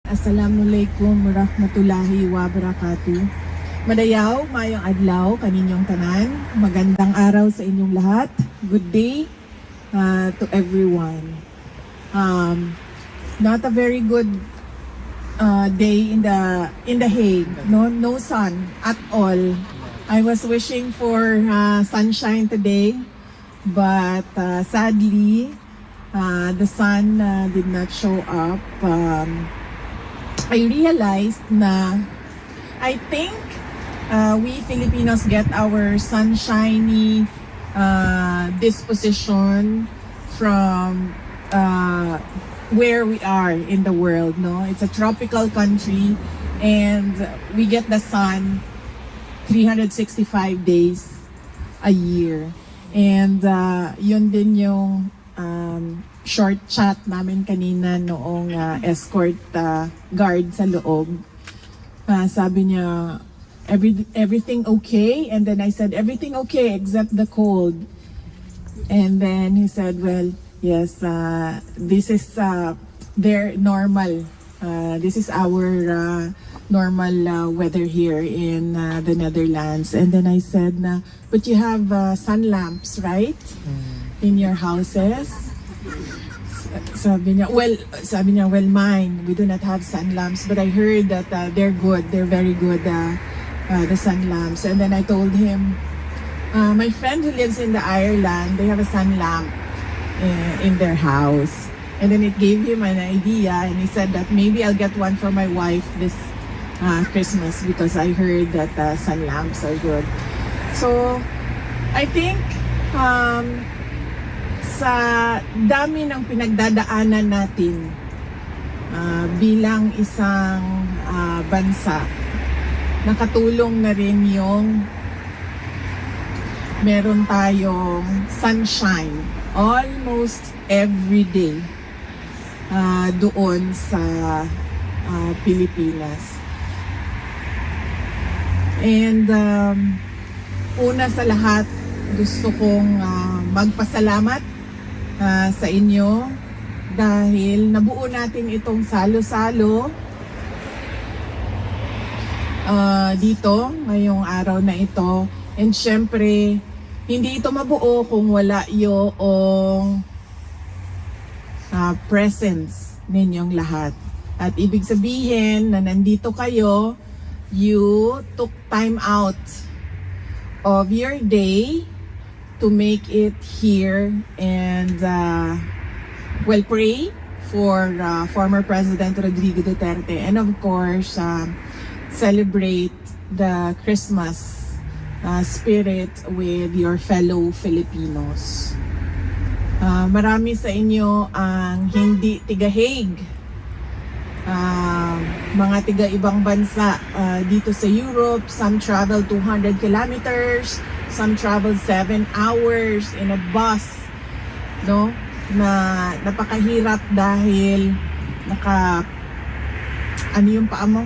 Assalamualaikum warahmatullahi wabarakatuh. Madayaw, mayong adlaw kaninyong tanan. Magandang araw sa inyong lahat. Good day to everyone. Not a very good day in the Hague. No sun at all. I was wishing for sunshine today, but sadly the sun did not show up. I realized na I think we Filipinos get our sunshiny disposition from where we are in the world. No, it's a tropical country, and we get the sun 365 days a year. And yun din yung short chat namin kanina noong escort guard sa loob. Sabi niya, everything okay? And then I said, everything okay except the cold. And then he said, well, yes, this is their normal. This is our normal weather here in the Netherlands. And then I said, but you have sun lamps, right? In your houses? Sabi niya, well, mine, we do not have sun lamps, but I heard that they're good, they're very good, the sun lamps. And then I told him, my friend who lives in the Ireland, they have a sun lamp in their house. And then it gave him an idea, and he said that maybe I'll get one for my wife this Christmas because I heard that sun lamps are good. So, I think, sa dami ng pinagdadaanan natin bilang isang bansa, nakatulong na rin yung meron tayong sunshine almost every day doon sa Pilipinas. And una sa lahat, gusto kong magpasalamat sa inyo dahil nabuo natin itong salo-salo dito ngayong araw na ito. And syempre, hindi ito mabuo kung wala yung presence ninyong lahat. At ibig sabihin na nandito kayo, you took time out of your day to make it here and pray for former President Rodrigo Duterte, and of course celebrate the Christmas spirit with your fellow Filipinos. Marami sa inyo ang hindi tiga Hague, mga tiga ibang bansa dito sa Europe. Some travel 200 kilometers, some travel 7 hours in a bus, no? Na napakahirap dahil ano yung paa mo?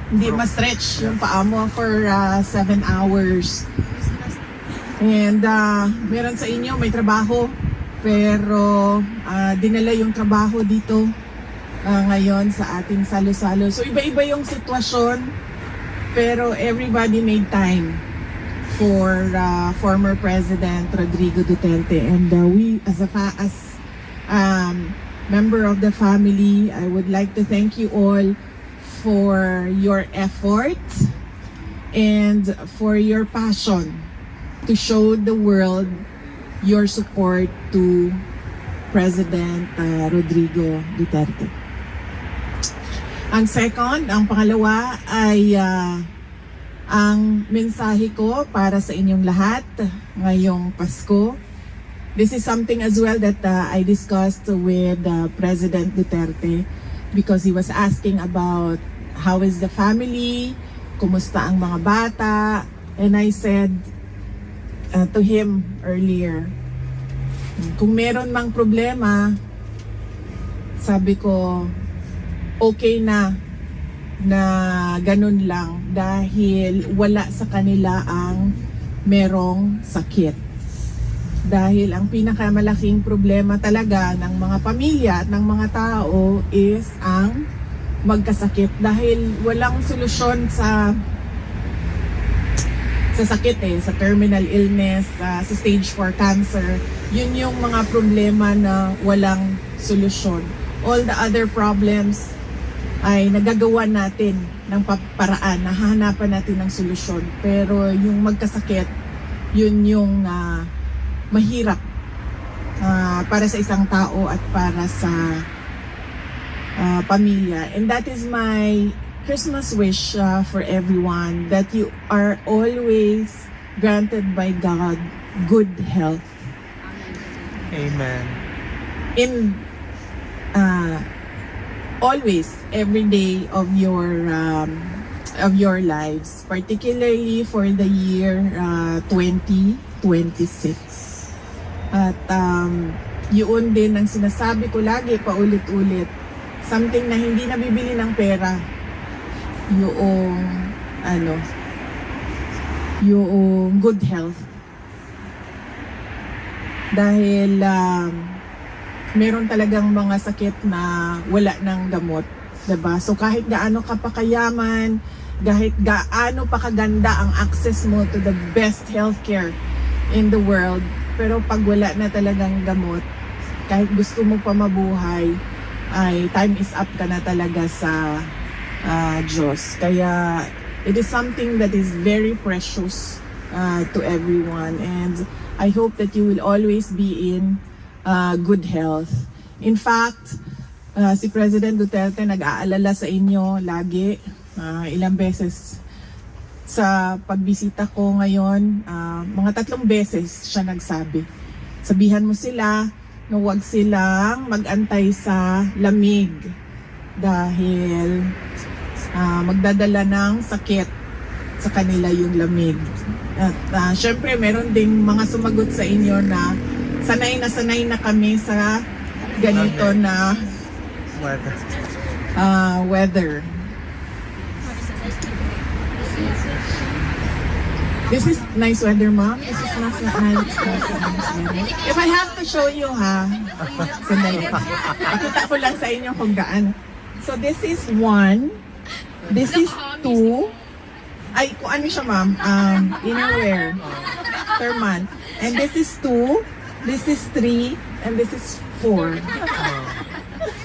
Hindi ma-stretch yung paa mo for 7 hours. And meron sa inyo may trabaho, pero dinala yung trabaho dito ngayon sa ating salo-salo. So iba-iba yung sitwasyon, pero everybody made time for former President Rodrigo Duterte. And we as member of the family, I would like to thank you all for your effort and for your passion to show the world your support to President Rodrigo Duterte. Ang pangalawa ay ang mensahe ko para sa inyong lahat ngayong Pasko. This is something as well that I discussed with President Duterte, because he was asking about how is the family, kumusta ang mga bata, and I said to him earlier, kung meron mang problema, sabi ko, okay na ganun lang dahil wala sa kanila ang merong sakit. Dahil ang pinakamalaking problema talaga ng mga pamilya at ng mga tao is ang magkasakit dahil walang solusyon sa sakit sa terminal illness, sa stage 4 cancer. Yun yung mga problema na walang solusyon. All the other problems ay nagagawa natin ng paraan, nahahanapan natin ng solusyon. Pero yung magkasakit, yun yung mahirap para sa isang tao at para sa pamilya. And that is my Christmas wish for everyone, that you are always granted by God good health. Amen. In always, every day of your lives, particularly for the year 2026. At yun din ang sinasabi ko lagi, paulit-ulit, something na hindi nabibili ng pera, yung good health. Dahil meron talagang mga sakit na wala ng gamot, diba? So kahit gaano ka pa kayaman, kahit gaano pa kaganda ang access mo to the best healthcare in the world, pero pag wala na talagang gamot, kahit gusto mo pa mabuhay, ay time is up ka na talaga sa Diyos. Kaya it is something that is very precious to everyone, and I hope that you will always be in good health. In fact, si President Duterte nag-aalala sa inyo lagi, ilang beses sa pagbisita ko ngayon, mga 3 beses siya nagsabi. Sabihan mo sila na huwag silang mag-antay sa lamig dahil magdadala ng sakit sa kanila yung lamig. At syempre meron ding mga sumagot sa inyo na sanay na kami sa ganito na weather. This is nice weather, Mom. This is not nice weather. If I have to show you, sandali. Pakita ko lang sa inyo kung gaano. So this is 1. This is 2. Ay, kung ano siya, Ma'am? Innerwear. Per month. And this is 2. This is 3. And this is 4.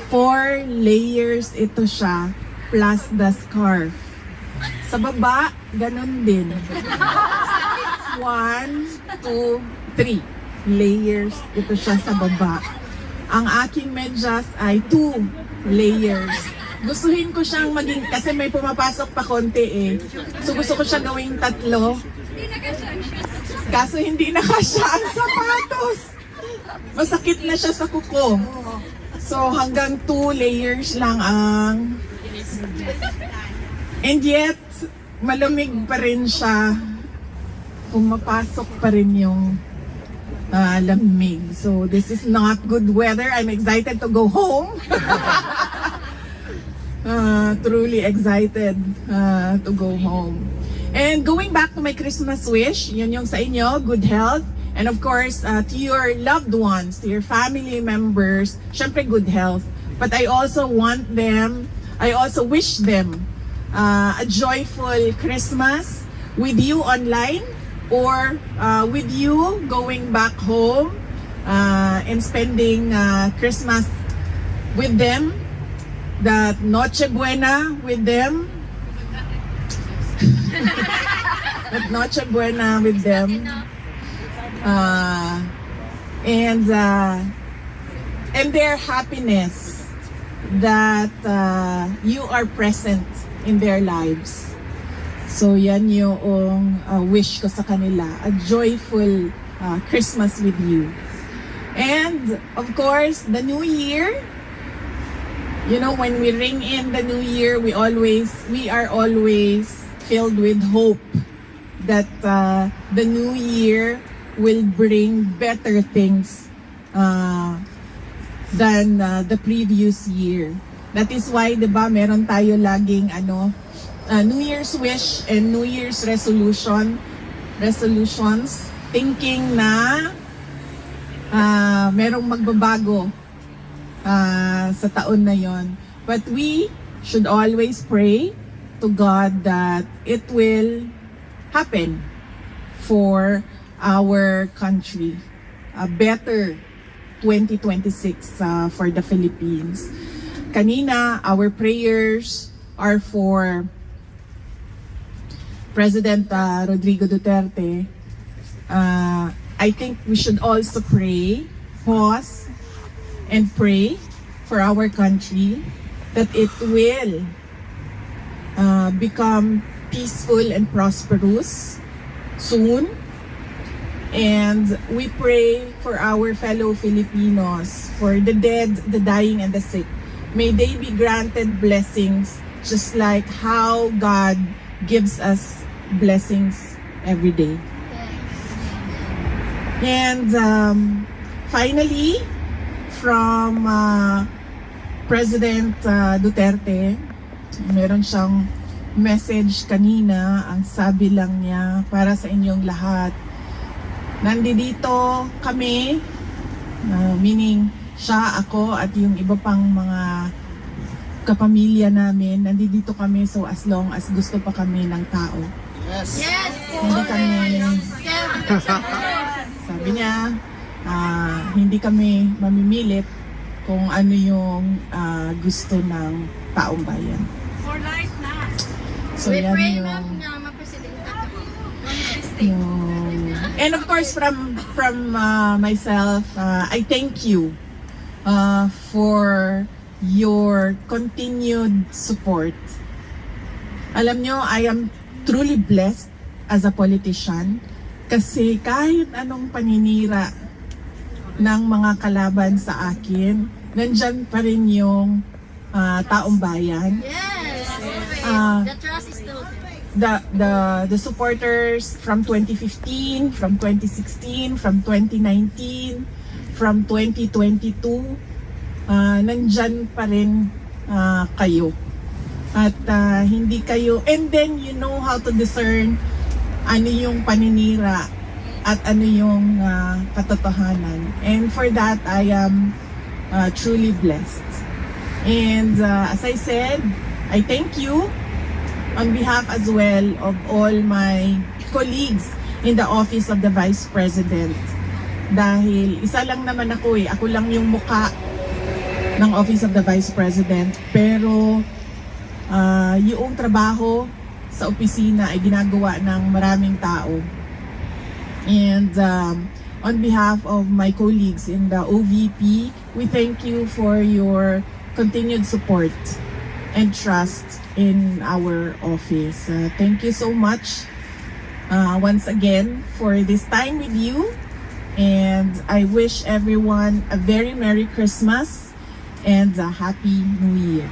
4 layers ito siya. Plus the scarf. Sa baba, ganun din. 1, 2, 3 layers ito siya sa baba. Ang aking medyas ay 2 layers. Gustuhin ko siyang maging, kasi may pumapasok pa konti So gusto ko siya gawing 3. Kaso hindi na kasya ang sapatos. Masakit na siya sa kuko. So hanggang 2 layers lang ang... And yet, malamig pa rin siya. Pumapasok pa rin yung lamig. So this is not good weather. I'm excited to go home. Truly excited to go home. And going back to my Christmas wish, yun yung sa inyo, good health. And of course, to your loved ones, to your family members, syempre good health. But I also wish them a joyful Christmas with you online or with you going back home and spending Christmas with them, that Noche Buena with them, that Noche Buena with them, and their happiness that you are present in their lives. So yan yung wish ko sa kanila, a joyful Christmas with you. And of course, the new year, you know, when we ring in the new year, we are always filled with hope that the new year will bring better things than the previous year. That is why, 'di ba, meron tayo laging New Year's wish and New Year's resolutions, thinking na merong magbabago sa taon na yon. But we should always pray to God that it will happen for our country. A better 2026 for the Philippines. Kanina, our prayers are for President Rodrigo Duterte. I think we should also pause and pray for our country that it will become peaceful and prosperous soon. And we pray for our fellow Filipinos, for the dead, the dying, and the sick. May they be granted blessings just like how God gives us blessings every day. And finally, from President Duterte, meron siyang message kanina. Ang sabi lang niya, para sa inyong lahat, nandito kami, meaning siya, ako, at yung iba pang mga kapamilya namin, nandito kami so as long as gusto pa kami ng tao. Yes. Hindi kami, sabi niya, hindi kami mamimilit kung ano yung gusto ng taong bayan. For life na. So We yan pray, yung, ma'am, na ma-presidente ako. and of course from myself, I thank you for your continued support. Alam nyo, I am truly blessed as a politician kasi kahit anong paninira ng mga kalaban sa akin, nandyan pa rin yung taong bayan. Yes. The trust is still The supporters from 2015, from 2016, from 2019, from 2022, nandyan pa rin kayo. At hindi kayo, and then you know how to discern ano yung paninira at ano yung katotohanan. And for that, I am truly blessed. And as I said, I thank you on behalf as well of all my colleagues in the Office of the Vice President. Dahil isa lang naman ako ako lang yung muka ng Office of the Vice President. Pero yung trabaho sa opisina ay ginagawa ng maraming tao. And on behalf of my colleagues in the OVP, we thank you for your continued support and trust in our office. Thank you so much once again for this time with you, and I wish everyone a very Merry Christmas and a Happy New Year.